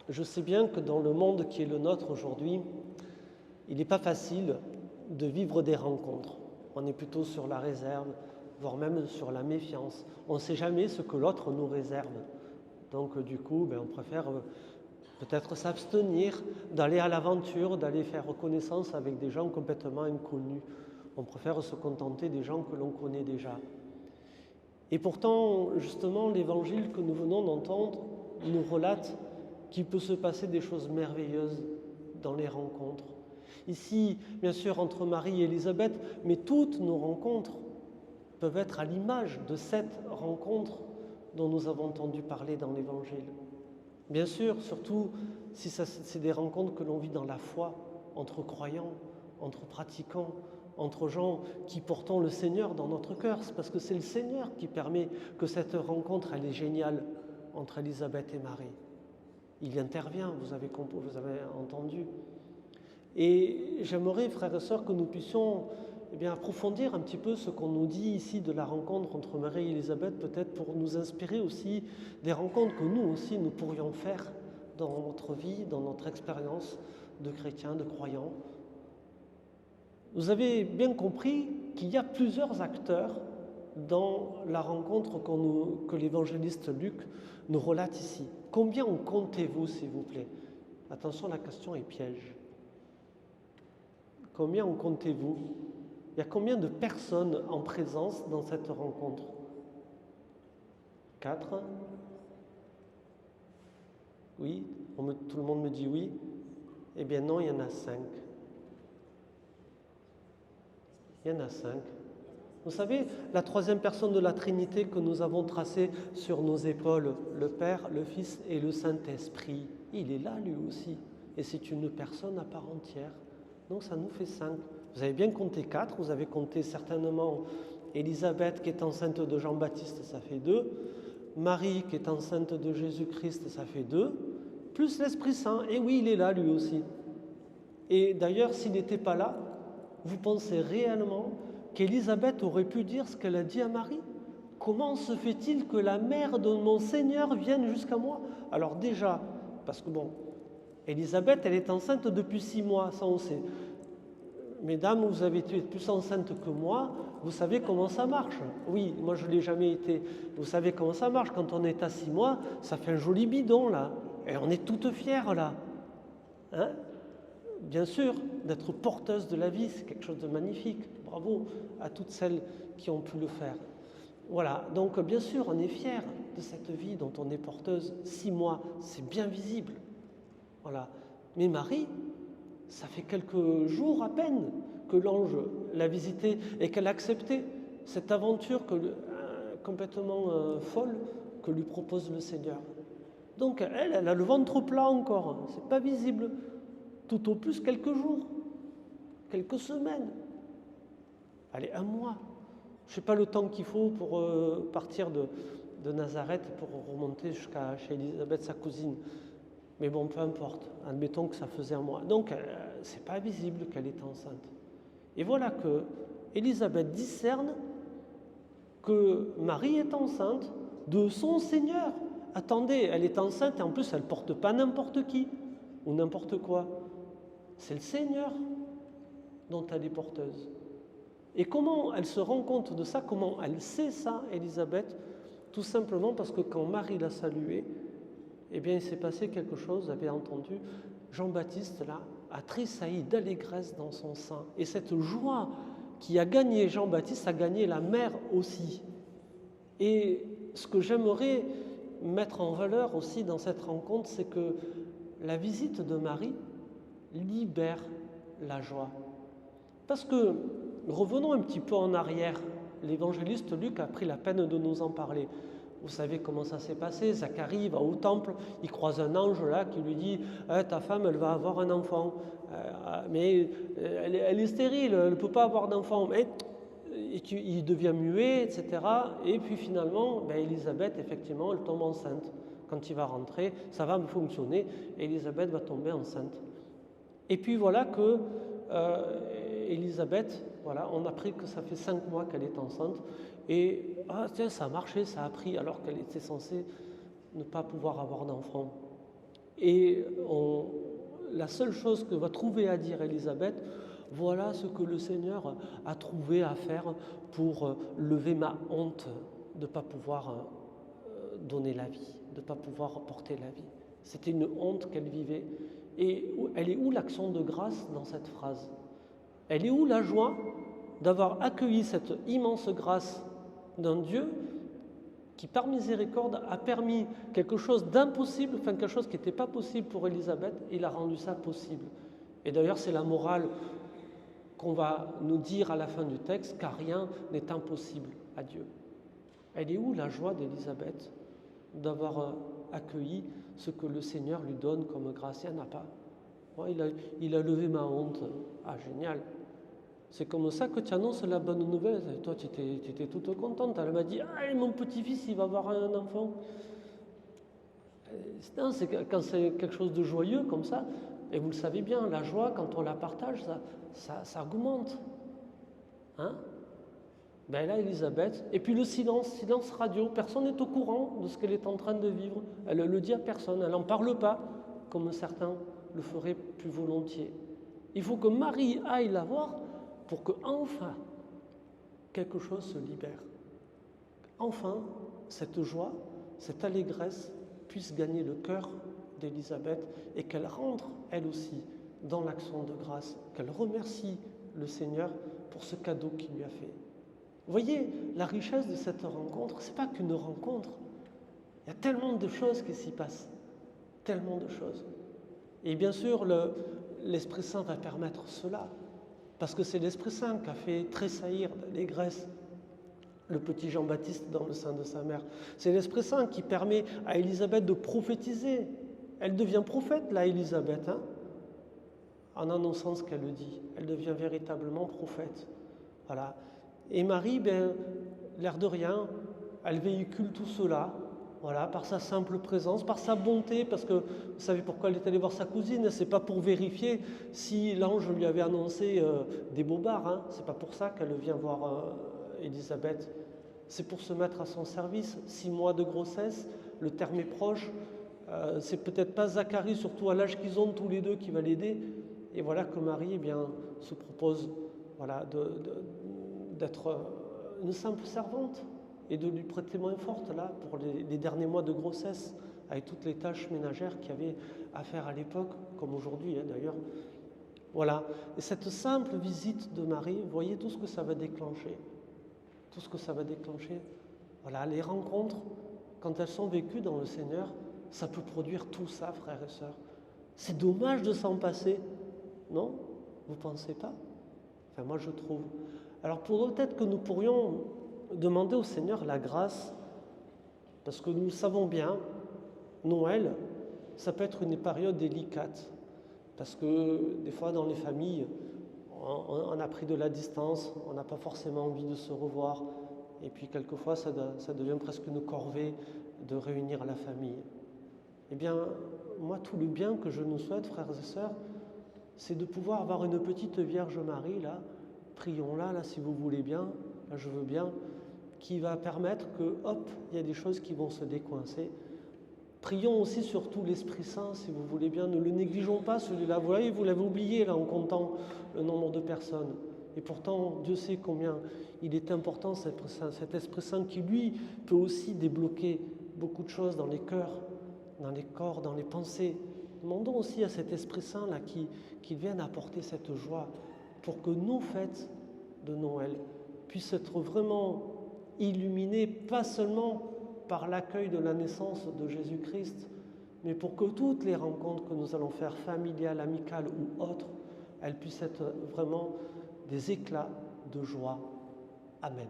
Je sais bien que dans le monde qui est le nôtre aujourd'hui, il n'est pas facile de vivre des rencontres. On est plutôt sur la réserve, voire même sur la méfiance. On ne sait jamais ce que l'autre nous réserve. Donc du coup, on préfère peut-être s'abstenir d'aller à l'aventure, d'aller faire connaissance avec des gens complètement inconnus. On préfère se contenter des gens que l'on connaît déjà. Et pourtant, justement, l'évangile que nous venons d'entendre nous relate qu'il peut se passer des choses merveilleuses dans les rencontres. Ici, bien sûr, entre Marie et Élisabeth, mais toutes nos rencontres peuvent être à l'image de cette rencontre dont nous avons entendu parler dans l'Évangile. Bien sûr, surtout si c'est des rencontres que l'on vit dans la foi, entre croyants, entre pratiquants, entre gens qui portons le Seigneur dans notre cœur. C'est parce que c'est le Seigneur qui permet que cette rencontre, elle est géniale entre Élisabeth et Marie. Il intervient, vous avez entendu. Et j'aimerais, frères et sœurs, que nous puissions approfondir un petit peu ce qu'on nous dit ici de la rencontre entre Marie et Élisabeth, peut-être pour nous inspirer aussi des rencontres que nous aussi nous pourrions faire dans notre vie, dans notre expérience de chrétiens, de croyants. Vous avez bien compris qu'il y a plusieurs acteurs dans la rencontre que l'évangéliste Luc nous relate ici. Combien en comptez-vous, s'il vous plaît? Attention, la question est piège. Combien en comptez-vous? Il y a combien de personnes en présence dans cette rencontre? 4? Oui? Tout le monde me dit oui? Eh bien non, il y en a 5. Il y en a 5. Vous savez, la troisième personne de la Trinité que nous avons tracée sur nos épaules, le Père, le Fils et le Saint-Esprit, il est là lui aussi. Et c'est une personne à part entière. Donc ça nous fait 5. Vous avez bien compté 4, vous avez compté certainement Élisabeth qui est enceinte de Jean-Baptiste, ça fait 2. Marie qui est enceinte de Jésus-Christ, ça fait 2. Plus l'Esprit Saint, et oui, il est là lui aussi. Et d'ailleurs, s'il n'était pas là, vous pensez réellement qu'Élisabeth aurait pu dire ce qu'elle a dit à Marie? Comment se fait-il que la mère de mon Seigneur vienne jusqu'à moi? Alors déjà, parce que Élisabeth, elle est enceinte depuis 6 mois, ça on sait. Mesdames, vous avez été plus enceinte que moi, vous savez comment ça marche. Oui, moi je ne l'ai jamais été. Vous savez comment ça marche, quand on est à 6 mois, ça fait un joli bidon là. Et on est toutes fières là. Hein? Bien sûr, d'être porteuse de la vie, c'est quelque chose de magnifique. Bravo à toutes celles qui ont pu le faire. Voilà, donc bien sûr, on est fiers de cette vie dont on est porteuse. 6 mois, c'est bien visible. Voilà. Mais Marie, ça fait quelques jours à peine que l'ange l'a visitée et qu'elle a accepté cette aventure complètement folle que lui propose le Seigneur. Donc elle a le ventre plat encore, c'est pas visible. Tout au plus quelques jours, quelques semaines, allez, 1 mois. Je ne sais pas le temps qu'il faut pour partir de Nazareth pour remonter chez Élisabeth, sa cousine. Mais bon, peu importe, admettons que ça faisait 1 mois. Donc, c'est pas visible qu'elle est enceinte. Et voilà que Élisabeth discerne que Marie est enceinte de son Seigneur. Attendez, elle est enceinte et en plus, elle ne porte pas n'importe qui ou n'importe quoi. C'est le Seigneur dont elle est porteuse. Et comment elle se rend compte de ça? Comment elle sait ça, Élisabeth? Tout simplement parce que quand Marie l'a saluée, eh bien, il s'est passé quelque chose, vous avez entendu, Jean-Baptiste, là, a tressailli d'allégresse dans son sein. Et cette joie qui a gagné Jean-Baptiste a gagné la mère aussi. Et ce que j'aimerais mettre en valeur aussi dans cette rencontre, c'est que la visite de Marie libère la joie. Parce que, revenons un petit peu en arrière, l'évangéliste Luc a pris la peine de nous en parler. Vous savez comment ça s'est passé? Zacharie va au temple, il croise un ange là qui lui dit ta femme, elle va avoir un enfant, mais elle est stérile, elle ne peut pas avoir d'enfant. Il devient muet, etc. Et puis finalement, Élisabeth, effectivement, elle tombe enceinte. Quand il va rentrer, ça va fonctionner, Élisabeth va tomber enceinte. Et puis voilà que Élisabeth, voilà, on a appris que ça fait 5 mois qu'elle est enceinte. Et tiens, ça a marché, ça a pris, alors qu'elle était censée ne pas pouvoir avoir d'enfant. Et la seule chose que va trouver à dire Élisabeth, voilà ce que le Seigneur a trouvé à faire pour lever ma honte de ne pas pouvoir donner la vie, de ne pas pouvoir porter la vie. C'était une honte qu'elle vivait. Et elle est où l'action de grâce dans cette phrase? Elle est où la joie d'avoir accueilli cette immense grâce d'un Dieu qui, par miséricorde, a permis quelque chose d'impossible, enfin quelque chose qui n'était pas possible pour Élisabeth, il a rendu ça possible. Et d'ailleurs, c'est la morale qu'on va nous dire à la fin du texte, car rien n'est impossible à Dieu. Elle est où la joie d'Élisabeth d'avoir accueilli ce que le Seigneur lui donne comme grâce? Il n'y en a pas. Ouais, il a levé ma honte. Ah, génial. C'est comme ça que tu annonces la bonne nouvelle. Et toi, tu étais toute contente. Elle m'a dit, ah, mon petit-fils, il va avoir un enfant. Non, c'est quand c'est quelque chose de joyeux comme ça, et vous le savez bien, la joie, quand on la partage, ça augmente. Hein? Ben là, Élisabeth, et puis le silence radio, personne n'est au courant de ce qu'elle est en train de vivre. Elle ne le dit à personne, elle n'en parle pas, comme certains le feraient plus volontiers. Il faut que Marie aille la voir pour que enfin quelque chose se libère. Enfin, cette joie, cette allégresse puisse gagner le cœur d'Élisabeth et qu'elle rentre, elle aussi, dans l'action de grâce, qu'elle remercie le Seigneur pour ce cadeau qu'il lui a fait. Vous voyez, la richesse de cette rencontre, ce n'est pas qu'une rencontre. Il y a tellement de choses qui s'y passent, tellement de choses. Et bien sûr, l'Esprit Saint va permettre cela, parce que c'est l'Esprit Saint qui a fait tressaillir d'allégresse le petit Jean-Baptiste dans le sein de sa mère. C'est l'Esprit Saint qui permet à Élisabeth de prophétiser. Elle devient prophète, là, Élisabeth, hein, en annonçant ce qu'elle dit. Elle devient véritablement prophète. Voilà. Et Marie, l'air de rien, elle véhicule tout cela, voilà, par sa simple présence, par sa bonté, parce que vous savez pourquoi elle est allée voir sa cousine, c'est pas pour vérifier si l'ange lui avait annoncé des bobards, hein, c'est pas pour ça qu'elle vient voir Élisabeth, c'est pour se mettre à son service. 6 mois de grossesse, le terme est proche, c'est peut-être pas Zacharie, surtout à l'âge qu'ils ont tous les deux, qui va l'aider, et voilà que Marie se propose voilà, d'être une simple servante et de lui prêter main forte là pour les derniers mois de grossesse avec toutes les tâches ménagères qu'il y avait à faire à l'époque, comme aujourd'hui hein, d'ailleurs. Voilà, et cette simple visite de Marie, vous voyez tout ce que ça va déclencher. Tout ce que ça va déclencher. Voilà, les rencontres, quand elles sont vécues dans le Seigneur, ça peut produire tout ça, frères et sœurs. C'est dommage de s'en passer, non? Vous ne pensez pas? Enfin, moi je trouve. Alors peut-être que nous pourrions demander au Seigneur la grâce, parce que nous savons bien, Noël, ça peut être une période délicate, parce que des fois dans les familles, on a pris de la distance, on n'a pas forcément envie de se revoir, et puis quelquefois ça devient presque une corvée de réunir la famille. Eh bien, moi tout le bien que je nous souhaite, frères et sœurs, c'est de pouvoir avoir une petite Vierge Marie, là, prions-la, là, si vous voulez bien, là, je veux bien, qui va permettre que, hop, il y a des choses qui vont se décoincer. Prions aussi surtout l'Esprit Saint, si vous voulez bien, ne le négligeons pas, celui-là. Vous voyez, vous l'avez oublié, là, en comptant le nombre de personnes. Et pourtant, Dieu sait combien il est important, cet Esprit Saint, qui, lui, peut aussi débloquer beaucoup de choses dans les cœurs, dans les corps, dans les pensées. Demandons aussi à cet Esprit Saint, là, qu'il vienne apporter cette joie, pour que nos fêtes de Noël puissent être vraiment illuminées, pas seulement par l'accueil de la naissance de Jésus-Christ, mais pour que toutes les rencontres que nous allons faire, familiales, amicales ou autres, elles puissent être vraiment des éclats de joie. Amen.